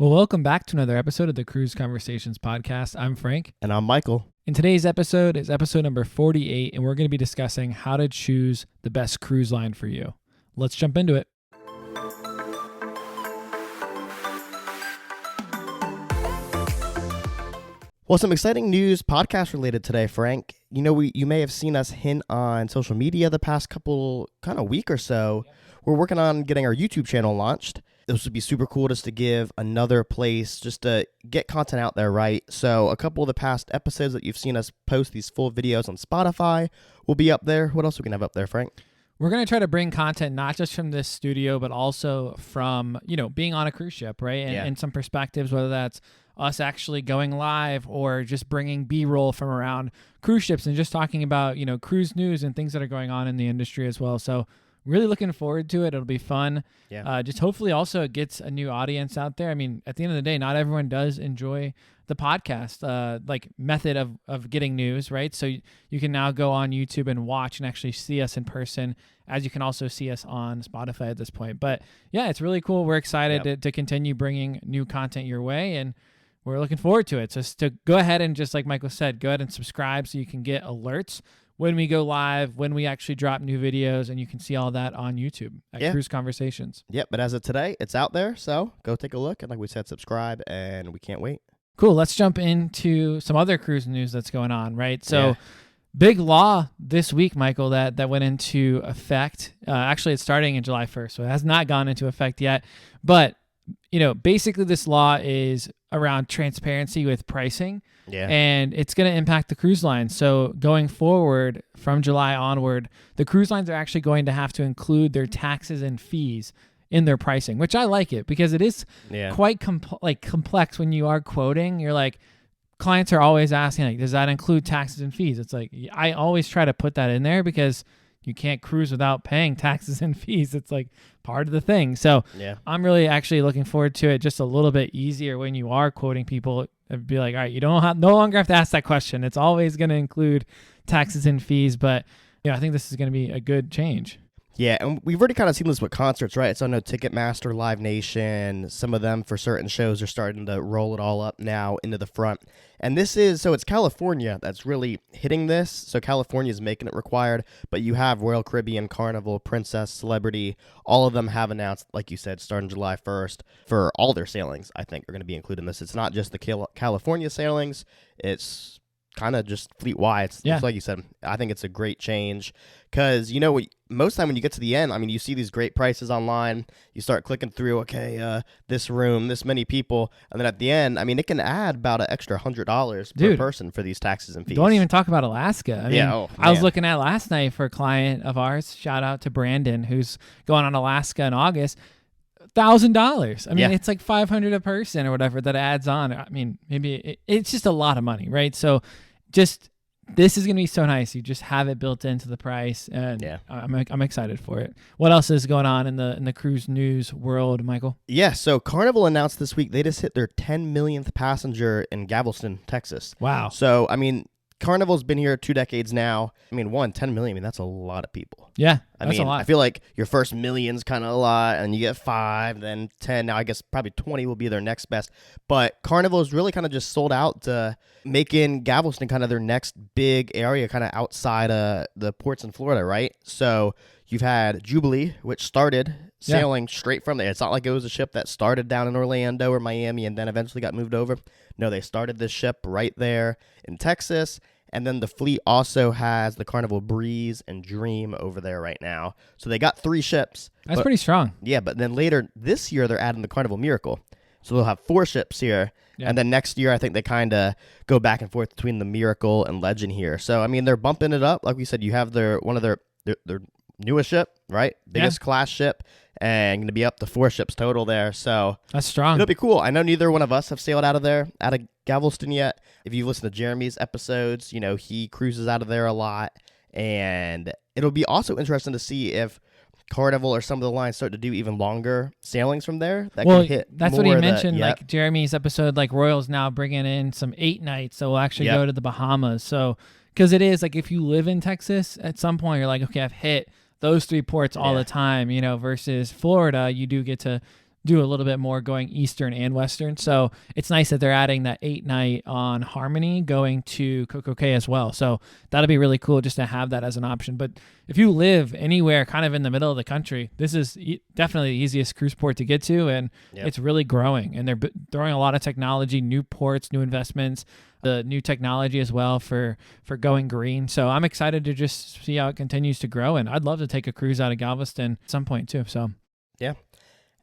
Well, welcome back to another episode of the Cruise Conversations podcast. I'm Frank. And I'm Michael. And today's episode is episode number 48, and we're going to be discussing how to choose the best cruise line for you. Let's jump into it. Well, some exciting news podcast related today, Frank. You know, you may have seen us hint on social media the past couple kind of week or so. We're working on getting our YouTube channel launched. This would be super cool just to give another place just to get content out there, right? So a couple of the past episodes that you've seen us post these full videos on Spotify will be up there. What else are we going to have up there, Frank? We're going to try to bring content not just from this studio, but also from, being on a cruise ship, right? And some perspectives, whether that's us actually going live or just bringing B-roll from around cruise ships and just talking about, cruise news and things that are going on in the industry as well. So really looking forward to it. It'll be fun. Yeah. Just hopefully also it gets a new audience out there. I mean, at the end of the day, not everyone does enjoy the podcast method of getting news, right? So you can now go on YouTube and watch and actually see us in person, as you can also see us on Spotify at this point. But yeah, it's really cool. We're excited to continue bringing new content your way, and we're looking forward to it. So to go ahead and, just like Michael said, go ahead and subscribe so you can get alerts when we go live, when we actually drop new videos, and you can see all that on YouTube at Cruise Conversations. Yep, but as of today, it's out there, so go take a look. And like we said, subscribe, and we can't wait. Cool. Let's jump into some other cruise news that's going on, right? So big law this week, Michael, that went into effect. Actually, it's starting in July 1st, so it has not gone into effect yet. But, basically this law is around transparency with pricing. Yeah. And it's going to impact the cruise lines. So going forward from July onward, the cruise lines are actually going to have to include their taxes and fees in their pricing, which I like it because it is quite complex when you are quoting. You're like, clients are always asking, like, does that include taxes and fees? It's like, I always try to put that in there because you can't cruise without paying taxes and fees. It's like part of the thing. So I'm really actually looking forward to it. Just a little bit easier when you are quoting people. It'd be like, all right, you no longer have to ask that question. It's always going to include taxes and fees. But I think this is going to be a good change. Yeah, and we've already kind of seen this with concerts, right? So I know Ticketmaster, Live Nation, some of them for certain shows are starting to roll it all up now into the front. And it's California that's really hitting this. So California is making it required, but you have Royal Caribbean, Carnival, Princess, Celebrity, all of them have announced, like you said, starting July 1st for all their sailings, I think, are going to be included in this. It's not just the California sailings, it's kind of just fleet-wide. It's like you said, I think it's a great change because, most of the time when you get to the end, I mean, you see these great prices online, you start clicking through, this room, this many people, and then at the end, I mean, it can add about an extra $100 per person for these taxes and fees. Don't even talk about Alaska. I mean, I was looking at last night for a client of ours, shout out to Brandon, who's going on Alaska in August, $1,000. I mean, it's like $500 a person or whatever that adds on. I mean, maybe it's just a lot of money, right? So this is going to be so nice. You just have it built into the price, and I'm excited for it. What else is going on in the cruise news world, Michael? Yeah, so Carnival announced this week they just hit their 10 millionth passenger in Galveston, Texas. Wow. So, I mean, Carnival's been here 2 decades now. I mean, 10 million, I mean, that's a lot of people. Yeah, that's a lot. I feel like your first million's kind of a lot, and you get 5, then 10. Now, I guess probably 20 will be their next best. But Carnival is really kind of just sold out to making Galveston kind of their next big area kind of outside the ports in Florida, right? So you've had Jubilee, which started sailing straight from there. It's not like it was a ship that started down in Orlando or Miami and then eventually got moved over. No, they started this ship right there in Texas. And then the fleet also has the Carnival Breeze and Dream over there right now. So they got 3 ships. That's pretty strong. Yeah, but then later this year, they're adding the Carnival Miracle. So they'll have 4 ships here. Yeah. And then next year, I think they kind of go back and forth between the Miracle and Legend here. So, I mean, they're bumping it up. Like we said, you have one of their newest ship, right? Biggest class ship. And going to be up to 4 ships total there. So that's strong. It'll be cool. I know neither one of us have sailed out of Galveston yet. If you've listened to Jeremy's episodes, he cruises out of there a lot. And it'll be also interesting to see if Carnival or some of the lines start to do even longer sailings from there. Can hit that's what he mentioned. Like Jeremy's episode, like Royal's now bringing in some 8 nights. So we'll actually go to the Bahamas. So, because it is like if you live in Texas, at some point you're like, okay, I've hit those 3 ports all the time, versus Florida, you do get to do a little bit more going Eastern and Western. So it's nice that they're adding that 8-night on Harmony going to Coco Cay as well. So that'll be really cool just to have that as an option. But if you live anywhere kind of in the middle of the country, this is definitely the easiest cruise port to get to, and it's really growing. And they're throwing a lot of technology, new ports, new investments, the new technology as well for going green. So I'm excited to just see how it continues to grow, and I'd love to take a cruise out of Galveston at some point too. So yeah.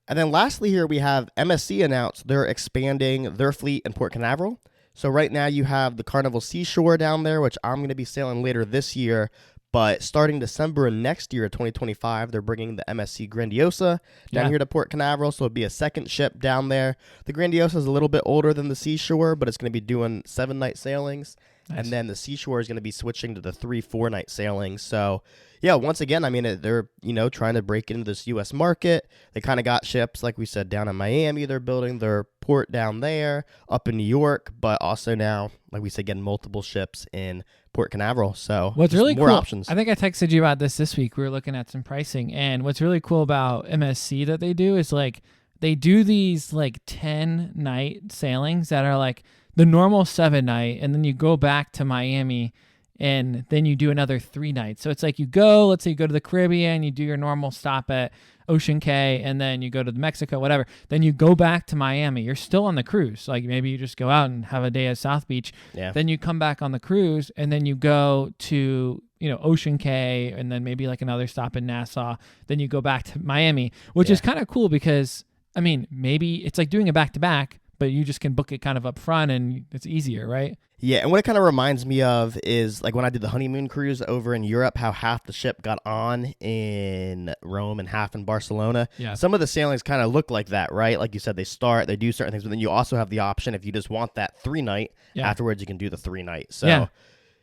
And then lastly here we have MSC announced they're expanding their fleet in Port Canaveral. So right now you have the Carnival Seashore down there, which I'm going to be sailing later this year. But starting December of next year, 2025, they're bringing the MSC Grandiosa down here to Port Canaveral. So it'll be a second ship down there. The Grandiosa is a little bit older than the Seashore, but it's going to be doing 7-night sailings. Nice. And then the Seashore is going to be switching to the 3-4-night sailings. So yeah, once again, I mean, they're, trying to break into this U.S. market. They kind of got ships, like we said, down in Miami. They're building their port down there, up in New York, but also now, like we said, getting multiple ships in Port Canaveral. So what's really more cool, options. I think I texted you about this week. We were looking at some pricing, and what's really cool about MSC that they do is like they do these like 10-night sailings that are like the normal 7-night, and then you go back to Miami, and then you do another 3 nights. So it's like let's say you go to the Caribbean, you do your normal stop at Ocean Cay, and then you go to Mexico, whatever. Then you go back to Miami. You're still on the cruise. Like maybe you just go out and have a day at South Beach. Yeah. Then you come back on the cruise, and then you go to Ocean Cay, and then maybe like another stop in Nassau. Then you go back to Miami, which is kind of cool because, I mean, maybe it's like doing a back-to-back, but you just can book it kind of up front, and it's easier, right? Yeah, and what it kind of reminds me of is like when I did the honeymoon cruise over in Europe, how half the ship got on in Rome and half in Barcelona. Yeah. Some of the sailings kind of look like that, right? Like you said, they do certain things, but then you also have the option, if you just want that 3-night, afterwards you can do the 3-night. So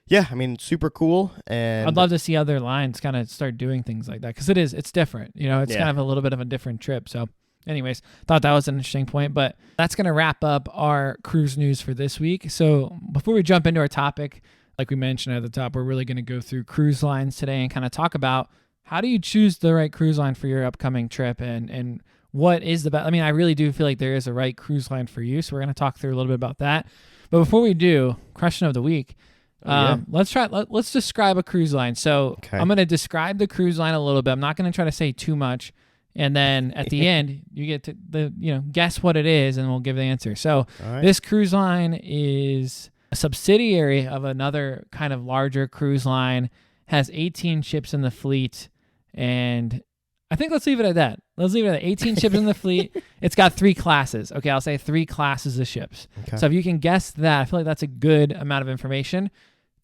yeah, I mean, super cool. And I'd love to see other lines kind of start doing things like that, because it's different. It's kind of a little bit of a different trip. So anyways, thought that was an interesting point, but that's going to wrap up our cruise news for this week. So before we jump into our topic, like we mentioned at the top, we're really going to go through cruise lines today and kind of talk about how do you choose the right cruise line for your upcoming trip, and what is the best. I mean, I really do feel like there is a right cruise line for you. So we're going to talk through a little bit about that. But before we do, question of the week. Let's describe a cruise line. So I'm going to describe the cruise line a little bit. I'm not going to try to say too much. And then at the end, you get to guess what it is, and we'll give the answer. So this cruise line is a subsidiary of another kind of larger cruise line, has 18 ships in the fleet, and I think let's leave it at that. Let's leave it at 18 ships in the fleet. It's got 3 classes. Okay, I'll say 3 classes of ships. Okay. So if you can guess that, I feel like that's a good amount of information.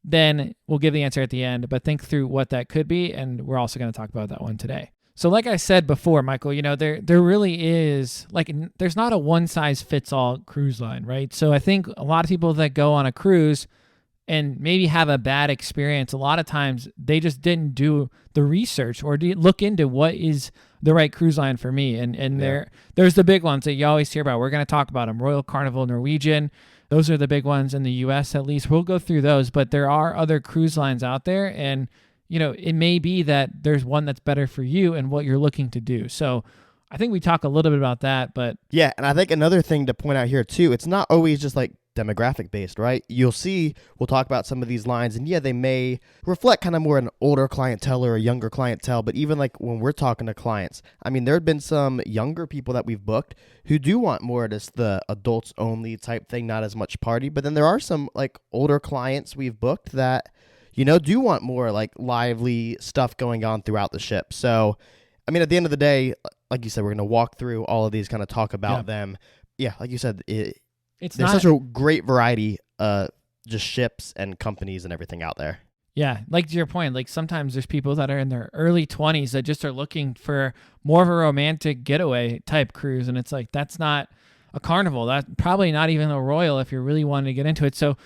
Then we'll give the answer at the end, but think through what that could be, and we're also going to talk about that one today. So like I said before, Michael, there really is, like, there's not a one-size-fits-all cruise line, right? So I think a lot of people that go on a cruise and maybe have a bad experience, a lot of times they just didn't do the research or look into what is the right cruise line for me. And there's the big ones that you always hear about. We're going to talk about them: Royal, Carnival, Norwegian. Those are the big ones in the U.S. at least. We'll go through those, but there are other cruise lines out there, and it may be that there's one that's better for you and what you're looking to do. So I think we talk a little bit about that, but yeah. And I think another thing to point out here too, it's not always just like demographic based, right? We'll talk about some of these lines, and they may reflect kind of more an older clientele or a younger clientele. But even like when we're talking to clients, I mean, there have been some younger people that we've booked who do want more of this, the adults only type thing, not as much party. But then there are some like older clients we've booked that do want more like lively stuff going on throughout the ship. So, I mean, at the end of the day, like you said, we're going to walk through all of these, kind of talk about them. Yeah, like you said, there's such a great variety of just ships and companies and everything out there. Yeah, like to your point, like sometimes there's people that are in their early 20s that just are looking for more of a romantic getaway type cruise, and it's like that's not a Carnival. That's probably not even a Royal if you're really wanting to get into it. So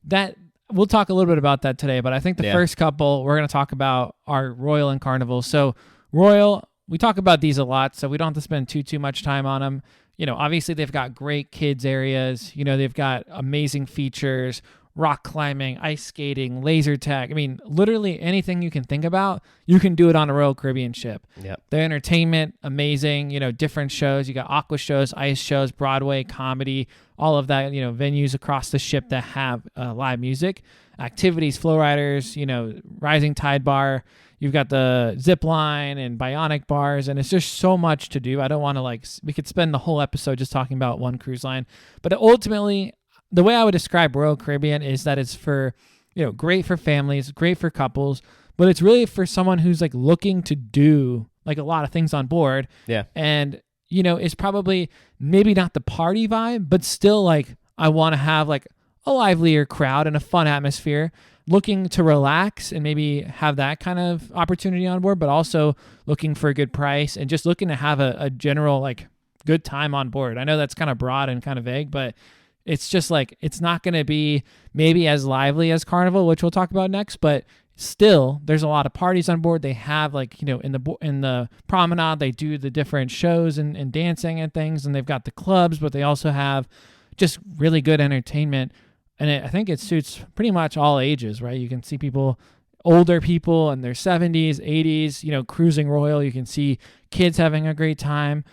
that we'll talk a little bit about that today, but I think the first couple we're going to talk about are Royal and Carnival. So Royal, we talk about these a lot, so we don't have to spend too much time on them. Obviously they've got great kids areas. They've got amazing features. rock climbing, ice skating, laser tag. I mean, literally anything you can think about, you can do it on a Royal Caribbean ship. Yep. The entertainment, amazing, different shows. You got aqua shows, ice shows, Broadway, comedy, all of that, venues across the ship that have live music, activities, flow riders, rising tide bar. You've got the zip line and bionic bars, and it's just so much to do. I don't want to we could spend the whole episode just talking about one cruise line, but ultimately, the way I would describe Royal Caribbean is that it's for, great for families, great for couples, but it's really for someone who's looking to do a lot of things on board. Yeah. And, it's probably maybe not the party vibe, but still I want to have a livelier crowd and a fun atmosphere, looking to relax and maybe have that kind of opportunity on board, but also looking for a good price and just looking to have a general good time on board. I know that's kind of broad and kind of vague, but it's just it's not going to be maybe as lively as Carnival, which we'll talk about next, but still there's a lot of parties on board. They have in the promenade, they do the different shows and dancing and things, and they've got the clubs, but they also have just really good entertainment. And I think it suits pretty much all ages, right? You can see older people in their 70s, 80s, cruising Royal. You can see kids having a great time,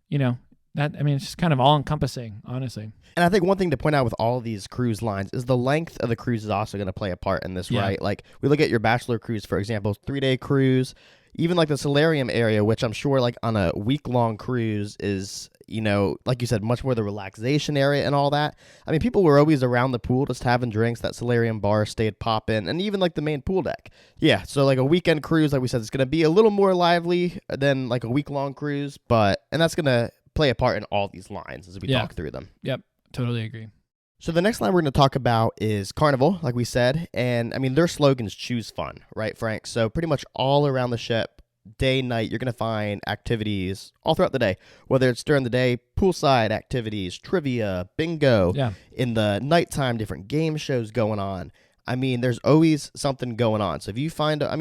it's just kind of all encompassing, honestly. And I think one thing to point out with all of these cruise lines is the length of the cruise is also going to play a part in this, right? We look at your Bachelor cruise, for example, 3-day cruise, even the Solarium area, which I'm sure on a week-long cruise is, like you said, much more the relaxation area and all that. I mean, people were always around the pool just having drinks. That Solarium bar stayed popping, and even the main pool deck. Yeah, so a weekend cruise, like we said, it's going to be a little more lively than a week-long cruise, and that's going to play a part in all these lines as we talk through them. Yep, totally agree. So the next line we're going to talk about is Carnival, like we said, and their slogan's choose fun, right, Frank? So pretty much all around the ship, day, night, you're going to find activities all throughout the day, whether it's during the day, poolside activities, trivia, bingo, in the nighttime, different game shows going on. There's always something going on. So if you find, I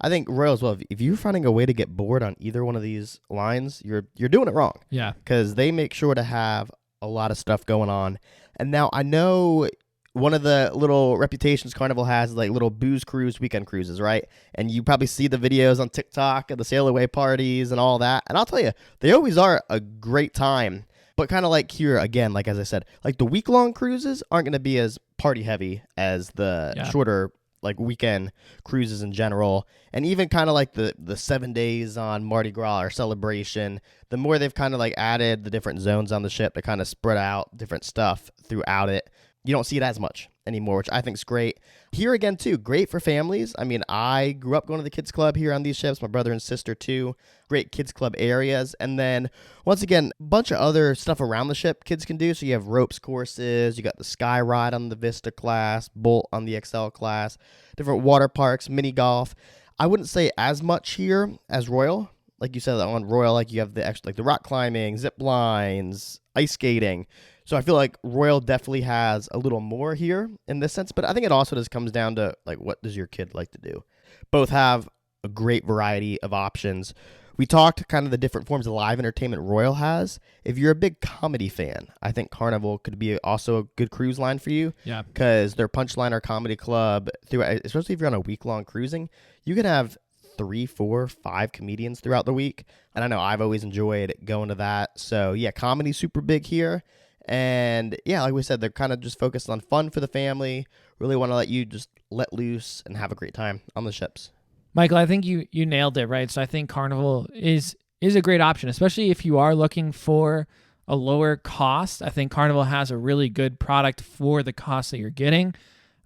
think Royal as well, if you're finding a way to get bored on either one of these lines, you're doing it wrong. Yeah. Because they make sure to have a lot of stuff going on. And now I know one of the little reputations Carnival has is little booze cruise, weekend cruises, right? And you probably see the videos on TikTok of the sail away parties and all that. And I'll tell you, they always are a great time. But kind of here, again, as I said, the week-long cruises aren't going to be as party-heavy as the shorter, weekend cruises in general. And even kind of the 7 days on Mardi Gras or Celebration, the more they've kind of added the different zones on the ship to kind of spread out different stuff throughout it, you don't see it as much anymore, which I think is great. Here again, too, great for families. I grew up going to the kids club here on these ships, my brother and sister, too. Great kids club areas. And then, once again, a bunch of other stuff around the ship kids can do. So you have ropes courses, you got the Sky Ride on the Vista class, Bolt on the XL class, different water parks, mini golf. I wouldn't say as much here as Royal. Like you said, on Royal, you have the extra, the rock climbing, zip lines, ice skating. So I feel Royal definitely has a little more here in this sense, but I think it also just comes down to what does your kid like to do? Both have a great variety of options. We talked kind of the different forms of live entertainment Royal has. If you're a big comedy fan, I think Carnival could be also a good cruise line for you. Yeah. Because their Punchliner Comedy Club, especially if you're on a week-long cruising, you can have 3, 4, 5 comedians throughout the week. And I know I've always enjoyed going to that. So yeah, comedy's super big here. And yeah, like we said, they're kind of just focused on fun for the family. Really want to let you just let loose and have a great time on the ships. Michael, I think you nailed it, right? So I think Carnival is a great option, especially if you are looking for a lower cost. I think Carnival has a really good product for the cost that you're getting.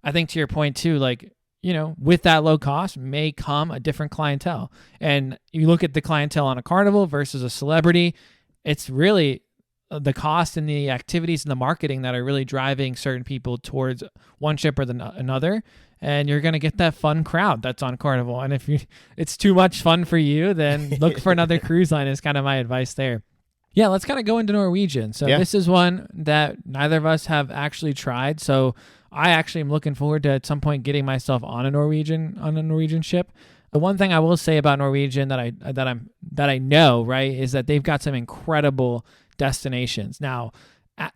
I think to your point too, with that low cost may come a different clientele. And you look at the clientele on a Carnival versus a Celebrity, it's really the cost and the activities and the marketing that are really driving certain people towards one ship or another. And you're going to get that fun crowd that's on Carnival. And if it's too much fun for you, then look for another cruise line is kind of my advice there. Yeah, let's kind of go into Norwegian. So This is one that neither of us have actually tried. So I actually am looking forward to at some point getting myself on a Norwegian ship. The one thing I will say about Norwegian that I know, right, is that they've got some incredible destinations. Now,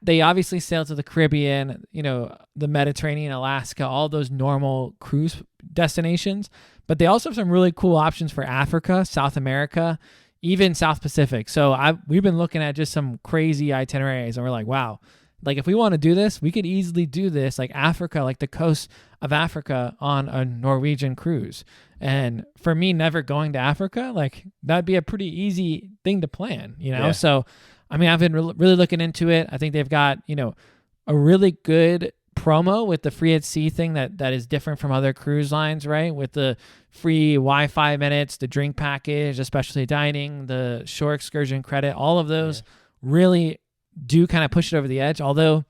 They obviously sail to the Caribbean, the Mediterranean, Alaska, all those normal cruise destinations. But they also have some really cool options for Africa, South America, even South Pacific. So we've been looking at just some crazy itineraries, and we're like, wow, like if we want to do this, we could easily do this, like Africa, like the coast of Africa on a Norwegian cruise. And for me, never going to Africa, like that'd be a pretty easy thing to plan, Yeah. So, I mean, I've been really looking into it. I think they've got, a really good promo with the free at sea thing that is different from other cruise lines, right? With the free Wi-Fi minutes, the drink package, especially dining, the shore excursion credit, all of those really do kind of push it over the edge. Although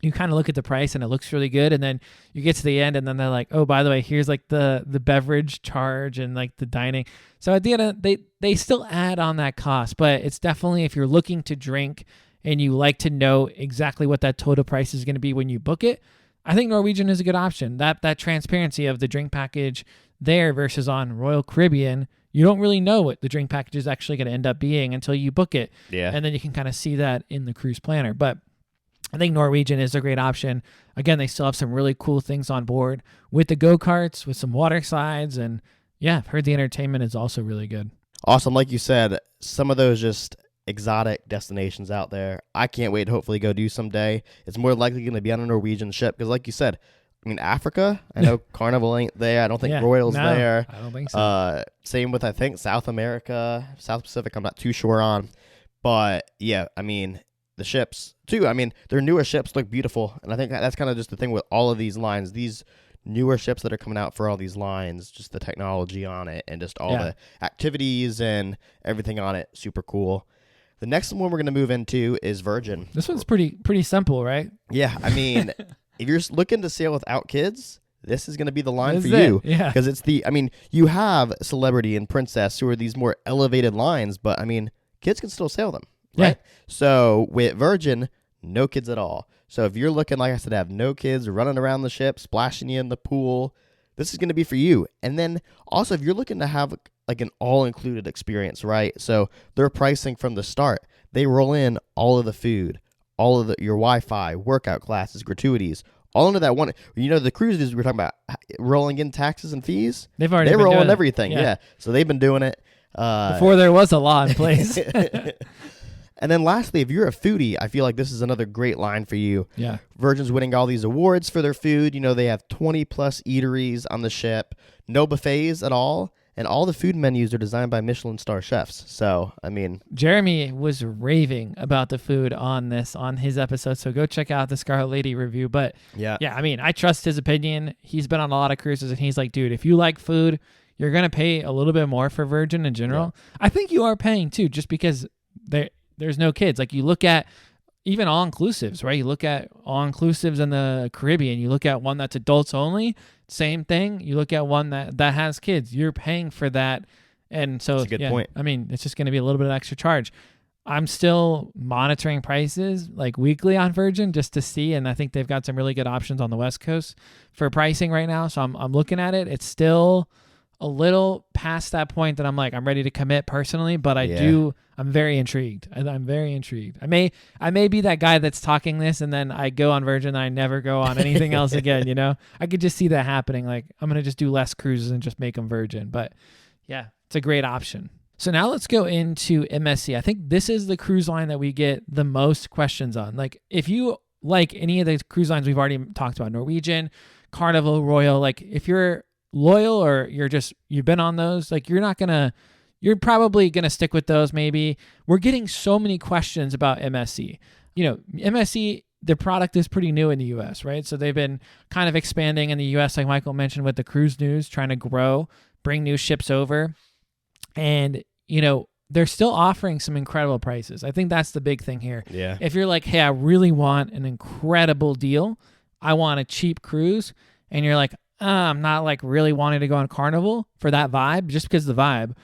you kind of look at the price and it looks really good, and then you get to the end and then they're like, oh, by the way, here's like the beverage charge and like the dining. So at the end, they still add on that cost, but it's definitely, if you're looking to drink and you like to know exactly what that total price is going to be when you book it, I think Norwegian is a good option. That transparency of the drink package there versus on Royal Caribbean, you don't really know what the drink package is actually going to end up being until you book it. Yeah. And then you can kind of see that in the cruise planner. But I think Norwegian is a great option. Again, they still have some really cool things on board with the go-karts, with some water slides. And yeah, I've heard the entertainment is also really good. Awesome. Like you said, some of those just exotic destinations out there, I can't wait to hopefully go do someday. It's more likely going to be on a Norwegian ship because, like you said, I mean, Africa, I know Carnival ain't there. I don't think Royal's there. I don't think so. Same with, I think, South America, South Pacific, I'm not too sure on. But yeah, I mean, the ships too. I mean, their newer ships look beautiful. And I think that's kind of just the thing with all of these lines. These newer ships that are coming out for all these lines, just the technology on it and just all the activities and everything on it, super cool. The next one we're going to move into is Virgin. This one's pretty simple, right? Yeah, I mean, if you're looking to sail without kids, this is going to be the line This for is you. it, yeah. Because it's you have Celebrity and Princess who are these more elevated lines, but I mean, kids can still sail them, right? Yeah. So with Virgin, no kids at all. So if you're looking, like I said, to have no kids running around the ship, splashing you in the pool, this is going to be for you. And then also, if you're looking to have like an all-included experience, right? So their pricing from the start, they roll in all of the food, all of your Wi-Fi, workout classes, gratuities, all into that one. The cruises we were talking about rolling in taxes and fees. They're rolling everything. Yeah. So they've been doing it before there was a law in place. And then lastly, if you're a foodie, I feel like this is another great line for you. Yeah. Virgin's winning all these awards for their food. They have 20 plus eateries on the ship, no buffets at all. And all the food menus are designed by Michelin star chefs. So, I mean, Jeremy was raving about the food on his episode. So go check out the Scarlet Lady review. But yeah, I mean, I trust his opinion. He's been on a lot of cruises and he's like, dude, if you like food, you're going to pay a little bit more for Virgin in general. Yeah. I think you are paying too, just because there's no kids. Like you look at even all-inclusives, right? You look at all-inclusives in the Caribbean. You look at one that's adults only, same thing. You look at one that has kids. You're paying for that. And so, that's a good point. I mean, it's just going to be a little bit of extra charge. I'm still monitoring prices like weekly on Virgin just to see, and I think they've got some really good options on the West Coast for pricing right now. So I'm looking at it. It's still a little past that point that I'm like, I'm ready to commit personally, but I'm very intrigued. I'm very intrigued. I may be that guy that's talking this and then I go on Virgin and I never go on anything else again, I could just see that happening. Like I'm going to just do less cruises and just make them Virgin. But yeah, it's a great option. So now let's go into MSC. I think this is the cruise line that we get the most questions on. Like if you like any of the cruise lines we've already talked about, Norwegian, Carnival, Royal, like if you're loyal or you've been on those, like you're probably going to stick with those. Maybe we're getting so many questions about MSC. MSC, the product is pretty new in the US, right? So they've been kind of expanding in the US, like Michael mentioned with the cruise news, trying to grow, bring new ships over. And, they're still offering some incredible prices. I think that's the big thing here. Yeah. If you're like, hey, I really want an incredible deal, I want a cheap cruise, and you're like, I'm not like really wanting to go on Carnival for that vibe, just because of the vibe,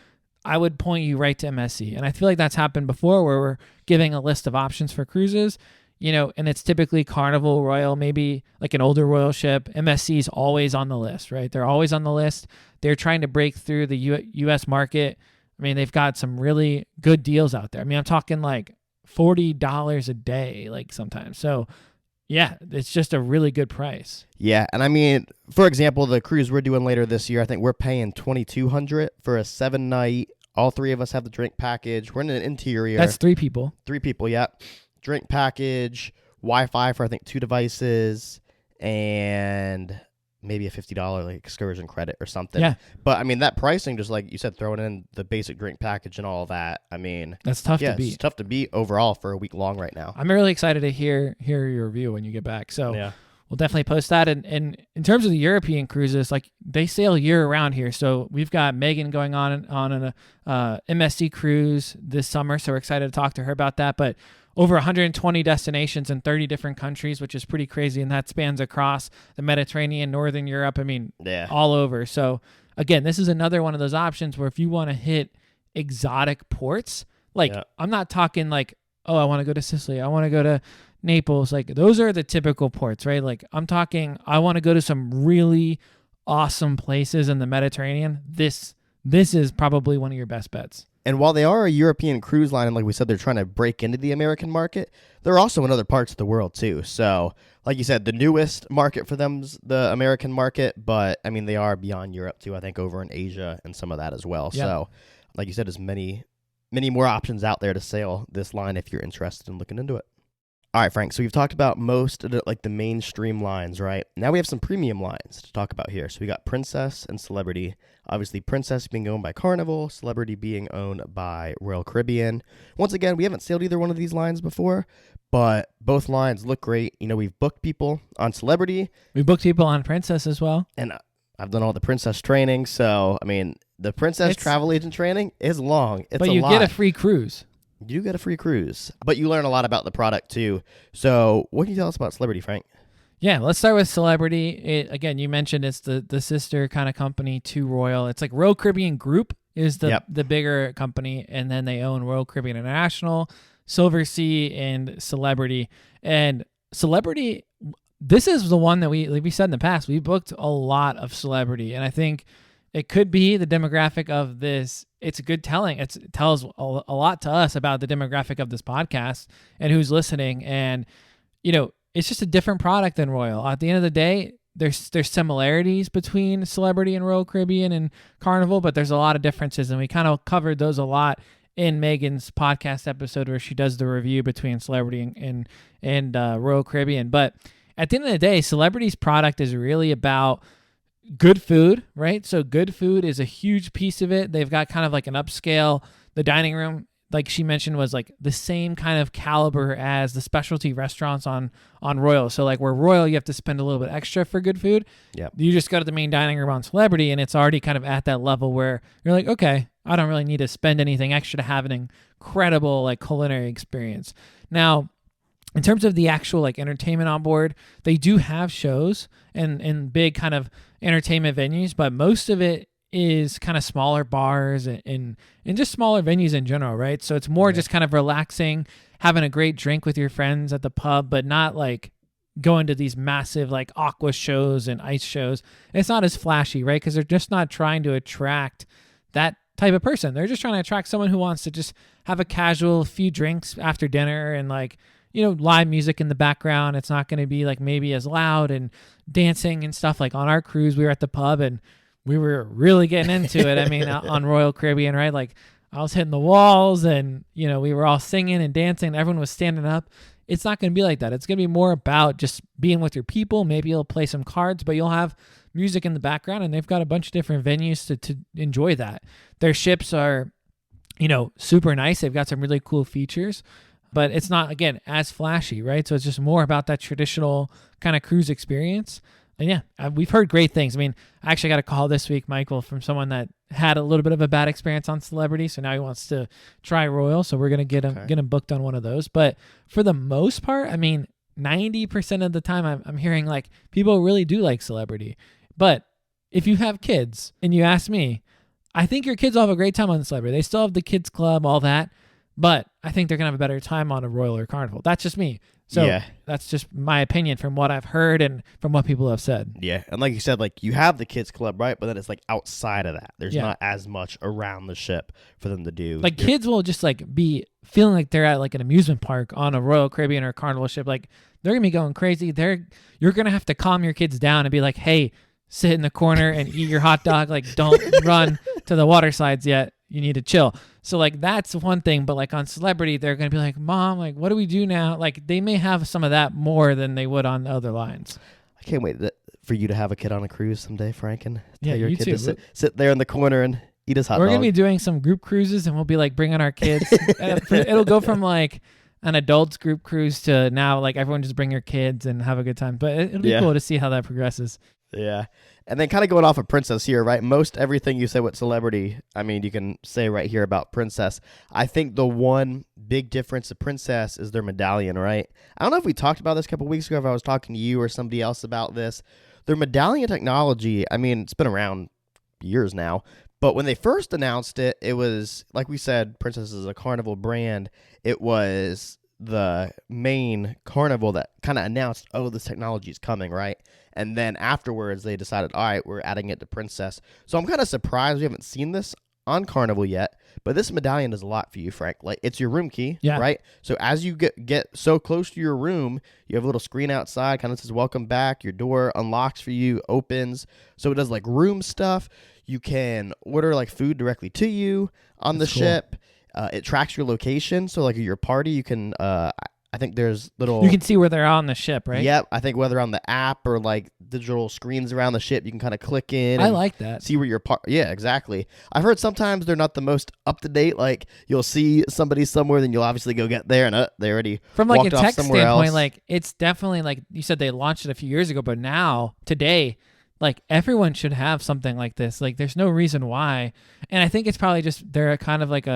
I would point you right to MSC. And I feel like that's happened before where we're giving a list of options for cruises, and it's typically Carnival, Royal, maybe like an older Royal ship. MSC is always on the list, right? They're always on the list. They're trying to break through the U.S. market. I mean, they've got some really good deals out there. I mean, I'm talking like $40 a day, like sometimes. So yeah, it's just a really good price. Yeah, and I mean, for example, the cruise we're doing later this year, I think we're paying $2,200 for a 7-night. All three of us have the drink package. We're in an interior. That's 3 people. 3 people, yeah. Drink package, Wi-Fi for I think 2 devices, and maybe a $50 like excursion credit or something. Yeah. But I mean, that pricing, just like you said, throwing in the basic drink package and all that. I mean, that's tough to beat. It's tough to beat overall for a week long right now. I'm really excited to hear your review when you get back. So yeah, we'll definitely post that. And in terms of the European cruises, like they sail year round here. So we've got Megan going on an MSC cruise this summer. So we're excited to talk to her about that. But over 120 destinations in 30 different countries, which is pretty crazy. And that spans across the Mediterranean, Northern Europe. I mean, all over. So again, this is another one of those options where if you want to hit exotic ports, like I'm not talking like, oh, I want to go to Sicily, I want to go to Naples. Like those are the typical ports, right? Like I'm talking, I want to go to some really awesome places in the Mediterranean. This is probably one of your best bets. And while they are a European cruise line, and like we said, they're trying to break into the American market, they're also in other parts of the world too. So, like you said, the newest market for them's the American market, but I mean, they are beyond Europe too, I think over in Asia and some of that as well. Yeah. So, like you said, there's many more options out there to sail this line if you're interested in looking into it. All right, Frank, so we've talked about most of the mainstream lines, right? Now we have some premium lines to talk about here. So we got Princess and Celebrity. Obviously, Princess being owned by Carnival, Celebrity being owned by Royal Caribbean. Once again, we haven't sailed either one of these lines before, but both lines look great. You know, we've booked people on Celebrity. We booked people on Princess as well. And I've done all the Princess training, so, I mean, the Princess travel agent training is long. It's but you get a free cruise. You get a free cruise, but you learn a lot about the product too. So what can you tell us about Celebrity, Frank? Yeah, let's start with Celebrity. Again, you mentioned it's the sister kind of company to Royal. It's like Royal Caribbean Group is the bigger company, and then they own Royal Caribbean International, Silver Sea, and Celebrity. And Celebrity, this is the one that we said in the past, we booked a lot of Celebrity, and I think it could be the demographic of this. It's good telling. It tells a lot to us about the demographic of this podcast and who's listening. And, you know, it's just a different product than Royal. At the end of the day, there's similarities between Celebrity and Royal Caribbean and Carnival, but there's a lot of differences. And we kind of covered those a lot in Megan's podcast episode where she does the review between Celebrity and Royal Caribbean. But at the end of the day, Celebrity's product is really about good food, right? So good food is a huge piece of it. They've got kind of like an upscale. The dining room, like she mentioned, was like the same kind of caliber as the specialty restaurants on Royal. So like where Royal, you have to spend a little bit extra for good food. Yeah. You just go to the main dining room on Celebrity, and it's already kind of at that level where you're like, okay, I don't really need to spend anything extra to have an incredible like culinary experience. Now, in terms of the actual like entertainment on board, they do have shows and big kind of entertainment venues, but most of it is kind of smaller bars and just smaller venues in general, right? So it's more just kind of relaxing, having a great drink with your friends at the pub, but not like going to these massive like aqua shows and ice shows. It's not as flashy, right? Because they're just not trying to attract that type of person. They're just trying to attract someone who wants to just have a casual few drinks after dinner and like, you know, live music in the background. It's not going to be like maybe as loud and dancing and stuff. Like on our cruise, we were at the pub and we were really getting into it. I mean, on Royal Caribbean, right? Like I was hitting the walls and, you know, we were all singing and dancing and everyone was standing up. It's not going to be like that. It's going to be more about just being with your people. Maybe you'll play some cards, but you'll have music in the background, and they've got a bunch of different venues to enjoy that. Their ships are, you know, super nice. They've got some really cool features, but it's not, again, as flashy, right? So it's just more about that traditional kind of cruise experience. And yeah, we've heard great things. I mean, I actually got a call this week, Michael, from someone that had a little bit of a bad experience on Celebrity, so now he wants to try Royal, so we're going to get him booked on one of those. But for the most part, I mean, 90% of the time I'm hearing like people really do like Celebrity. But if you have kids and you ask me, I think your kids will have a great time on Celebrity. They still have the kids club, all that. But I think they're going to have a better time on a Royal or Carnival. That's just me. So that's just my opinion from what I've heard and from what people have said. Yeah, and like you said, like you have the kids club, right? But then it's like outside of that. There's not as much around the ship for them to do. Like kids will just like be feeling like they're at like an amusement park on a Royal Caribbean or a Carnival ship. Like they're going to be going crazy. You're going to have to calm your kids down and be like, hey, sit in the corner and eat your hot dog. Like don't run to the water slides yet. You need to chill. So like that's one thing, but like on Celebrity, they're gonna be like, Mom, like what do we do now? Like they may have some of that more than they would on other lines. I can't wait for you to have a kid on a cruise someday, Frank, and tell your kid too. to sit there in the corner and eat his hot dog. We're gonna be doing some group cruises, and we'll be like bringing our kids. It'll go from like an adults group cruise to now like everyone just bring your kids and have a good time. But it'll be cool to see how that progresses. Yeah. And then kind of going off of Princess here, right? Most everything you said with Celebrity, I mean, you can say right here about Princess. I think the one big difference of Princess is their medallion, right? I don't know if we talked about this a couple weeks ago, if I was talking to you or somebody else about this. Their medallion technology, I mean, it's been around years now. But when they first announced it, it was, like we said, Princess is a Carnival brand. It was the main Carnival that kind of announced, oh, this technology is coming, right? And then afterwards, they decided, all right, we're adding it to Princess. So I'm kind of surprised we haven't seen this on Carnival yet. But this medallion does a lot for you, Frank. Like, it's your room key, right? So as you get so close to your room, you have a little screen outside, kind of says, welcome back. Your door unlocks for you, opens. So it does, like, room stuff. You can order, like, food directly to you on the ship. It tracks your location. So, like, at your party, you can... I think there's little... You can see where they're on the ship, right? Yep. I think whether on the app or like digital screens around the ship, you can kind of click in. I like that. See where your Yeah, exactly. I've heard sometimes they're not the most up to date. Like you'll see somebody somewhere, then you'll obviously go get there, and they already from like walked a off tech somewhere standpoint. else. Like it's definitely like you said they launched it a few years ago, but now today, like everyone should have something like this. Like there's no reason why, and I think it's probably just they're kind of like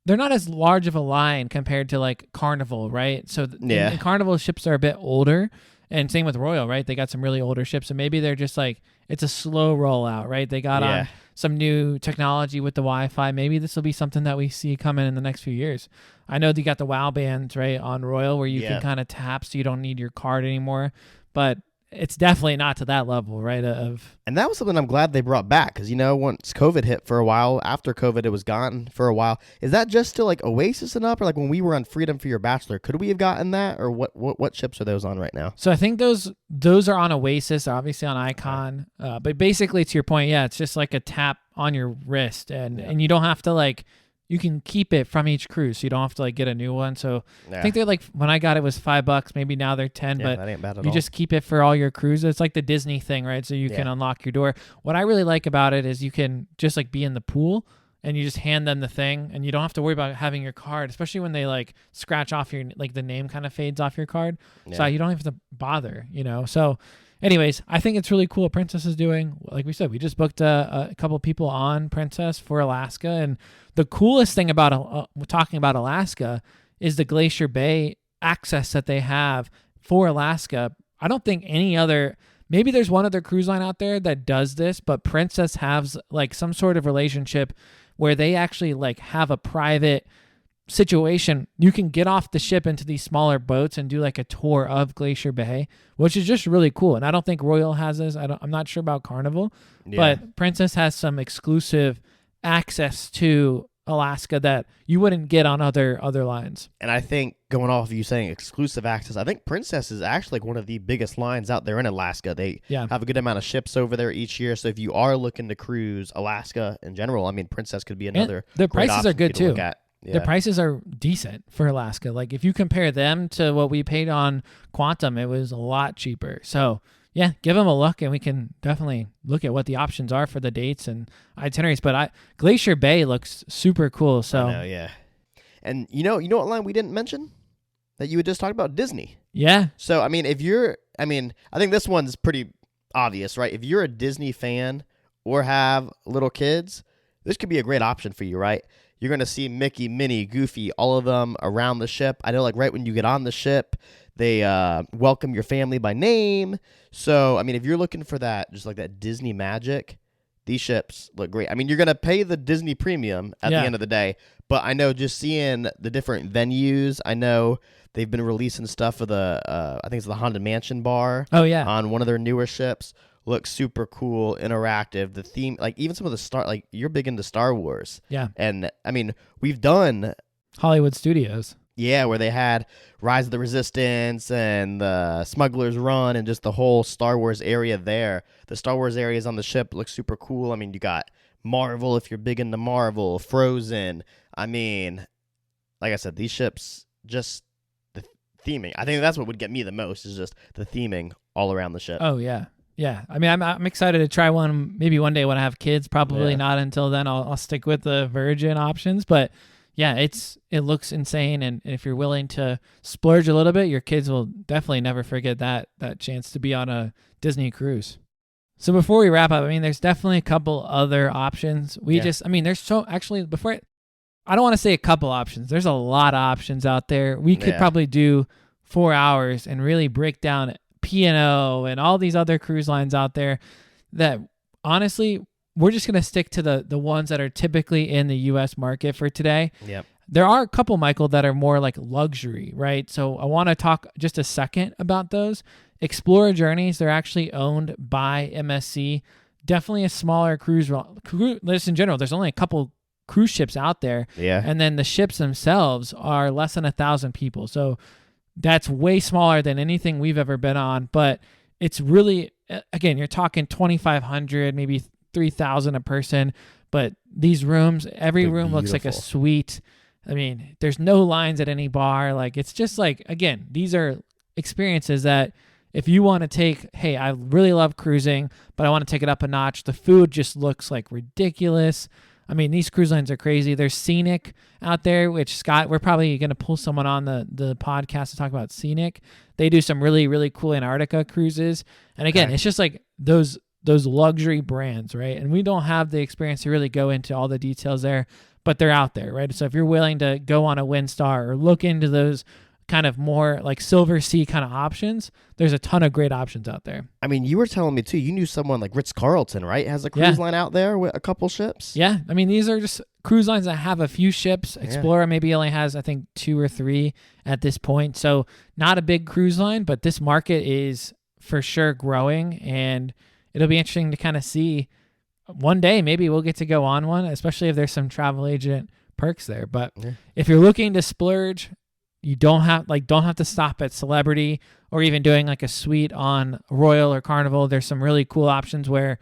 they're not as large of a line compared to like Carnival, right? So and Carnival ships are a bit older, and same with Royal, right? They got some really older ships, and maybe they're just like it's a slow rollout, right? They got on some new technology with the Wi-Fi. Maybe this will be something that we see coming in the next few years. I know they got the WoW bands, right, on Royal where you can kind of tap, so you don't need your card anymore, but it's definitely not to that level, right? And that was something I'm glad they brought back because, once COVID hit for a while, after COVID, it was gone for a while. Is that just still like Oasis and up, or like when we were on Freedom for Your Bachelor? Could we have gotten that, or what ships are those on right now? So I think those are on Oasis, obviously on Icon. But basically, to your point, it's just like a tap on your wrist, and you don't have to like. You can keep it from each cruise, so you don't have to like get a new one. So I think they're like when I got it was $5. Maybe now they're 10, but that ain't bad at you all. Just keep it for all your cruises. It's like the Disney thing, right? So you can unlock your door. What I really like about it is you can just like be in the pool and you just hand them the thing, and you don't have to worry about having your card, especially when they like scratch off your like the name kind of fades off your card. So you don't have to bother, So. Anyways, I think it's really cool what Princess is doing. Like we said, we just booked a couple people on Princess for Alaska. And the coolest thing about talking about Alaska is the Glacier Bay access that they have for Alaska. I don't think any other, maybe there's one other cruise line out there that does this, but Princess has like some sort of relationship where they actually like have a private situation. You can get off the ship into these smaller boats and do like a tour of Glacier Bay, which is just really cool. And I don't think Royal has this. I'm not sure about Carnival, but Princess has some exclusive access to Alaska that you wouldn't get on other lines. And I think going off of you saying exclusive access, I think Princess is actually like one of the biggest lines out there in Alaska. They have a good amount of ships over there each year. So if you are looking to cruise Alaska in general, I mean, Princess could be another. And the prices are good too. Yeah. The prices are decent for Alaska. Like if you compare them to what we paid on Quantum, it was a lot cheaper. So give them a look, and we can definitely look at what the options are for the dates and itineraries. But Glacier Bay looks super cool. So I know, yeah. And you know what line we didn't mention that you had just talked about? Disney. Yeah. So I mean, I think this one's pretty obvious, right? If you're a Disney fan or have little kids, this could be a great option for you, right? You're going to see Mickey, Minnie, Goofy, all of them around the ship. I know, like, right when you get on the ship, they welcome your family by name. So, I mean, if you're looking for that, just like that Disney magic, these ships look great. I mean, you're going to pay the Disney premium at the end of the day, but I know just seeing the different venues, I know they've been releasing stuff for the, I think it's the Haunted Mansion bar. Oh, yeah. On one of their newer ships. Looks super cool, interactive. The theme, like even some of the like you're big into Star Wars. Yeah. And I mean, we've done Hollywood Studios. Yeah, where they had Rise of the Resistance and the Smuggler's Run and just the whole Star Wars area there. The Star Wars areas on the ship look super cool. I mean, you got Marvel if you're big into Marvel, Frozen. I mean, like I said, these ships, just the theming. I think that's what would get me the most is just the theming all around the ship. Oh, yeah. Yeah. I mean, I'm excited to try one maybe one day when I have kids. Probably not until then. I'll stick with the Virgin options, but yeah, it looks insane, and if you're willing to splurge a little bit, your kids will definitely never forget that chance to be on a Disney cruise. So before we wrap up, I mean, there's definitely a couple other options. There's so actually I don't want to say a couple options. There's a lot of options out there. We could probably do 4 hours and really break down P&O and all these other cruise lines out there that honestly, we're just going to stick to the ones that are typically in the U.S. market for today. Yep. There are a couple, Michael, that are more like luxury, right? So I want to talk just a second about those. Explorer Journeys, they're actually owned by MSC. Definitely a smaller cruise. Just in general, there's only a couple cruise ships out there. Yeah. And then the ships themselves are less than 1,000 people. So that's way smaller than anything we've ever been on. But it's really, again, you're talking 2,500, maybe 3,000 a person, but these rooms, every room looks like a suite. I mean, there's no lines at any bar. Like, it's just like, again, these are experiences that if you want to take, hey, I really love cruising, but I want to take it up a notch. The food just looks like ridiculous. I mean, these cruise lines are crazy. There's Scenic out there, which Scott, we're probably going to pull someone on the podcast to talk about Scenic. They do some really, really cool Antarctica cruises. And again, it's just like those luxury brands, right? And we don't have the experience to really go into all the details there, but they're out there, right? So if you're willing to go on a Windstar or look into those kind of more like Silver Sea kind of options, there's a ton of great options out there. I mean, you were telling me too, you knew someone like Ritz-Carlton, right? Has a cruise line out there with a couple ships? Yeah. I mean, these are just cruise lines that have a few ships. Explorer maybe only has, I think, 2 or 3 at this point. So not a big cruise line, but this market is for sure growing, and it'll be interesting to kind of see one day. Maybe we'll get to go on one, especially if there's some travel agent perks there. But if you're looking to splurge, you don't have to stop at Celebrity or even doing like a suite on Royal or Carnival. There's some really cool options where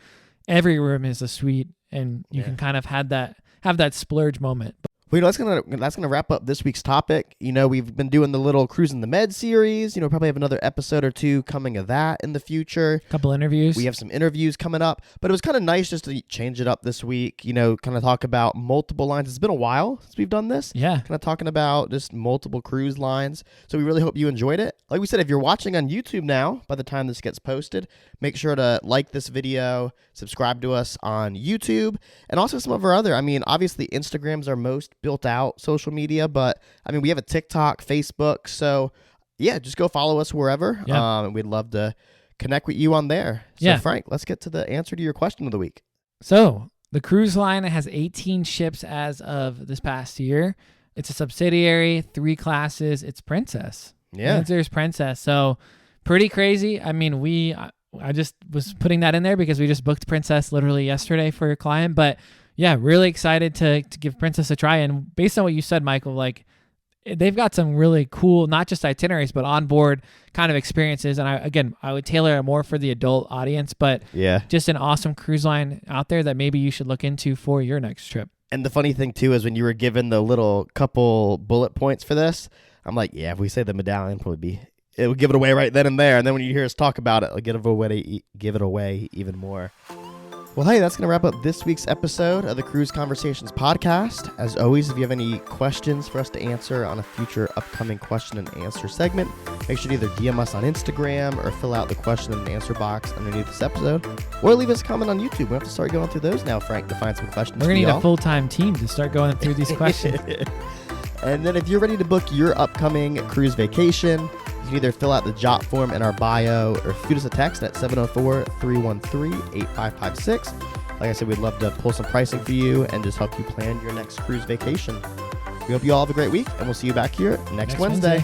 every room is a suite, and you can kind of have that splurge moment. Well, that's gonna wrap up this week's topic. We've been doing the little Cruise in the Med series. Probably have another episode or 2 coming of that in the future. Couple interviews. We have some interviews coming up, but it was kind of nice just to change it up this week. Kind of talk about multiple lines. It's been a while since we've done this. Yeah. Kind of talking about just multiple cruise lines. So we really hope you enjoyed it. Like we said, if you're watching on YouTube now, by the time this gets posted, make sure to like this video, subscribe to us on YouTube, and also some of our other. Obviously Instagram's our most built out social media, but we have a TikTok, Facebook, so just go follow us wherever. And we'd love to connect with you on there. So Frank, let's get to the answer to your question of the week. So the cruise line has 18 ships as of this past year. It's a subsidiary, 3 classes. It's Princess. There's Princess. So pretty crazy. I just was putting that in there because we just booked Princess literally yesterday for a client, but really excited to give Princess a try. And based on what you said, Michael, like they've got some really cool, not just itineraries, but onboard kind of experiences. And I would tailor it more for the adult audience, but just an awesome cruise line out there that maybe you should look into for your next trip. And the funny thing too is when you were given the little couple bullet points for this, I'm like, if we say the medallion, it would give it away right then and there. And then when you hear us talk about it, it'll give it away even more. Well, hey, that's going to wrap up this week's episode of the Cruise Conversations podcast. As always, if you have any questions for us to answer on a future upcoming question and answer segment, make sure to either DM us on Instagram or fill out the question and answer box underneath this episode, or leave us a comment on YouTube. We have to start going through those now, Frank, to find some questions. We're going to need a full-time team to start going through these questions. And then if you're ready to book your upcoming cruise vacation, you can either fill out the JOT form in our bio or shoot us a text at 704-313-8556. Like I said, we'd love to pull some pricing for you and just help you plan your next cruise vacation. We hope you all have a great week, and we'll see you back here next Wednesday.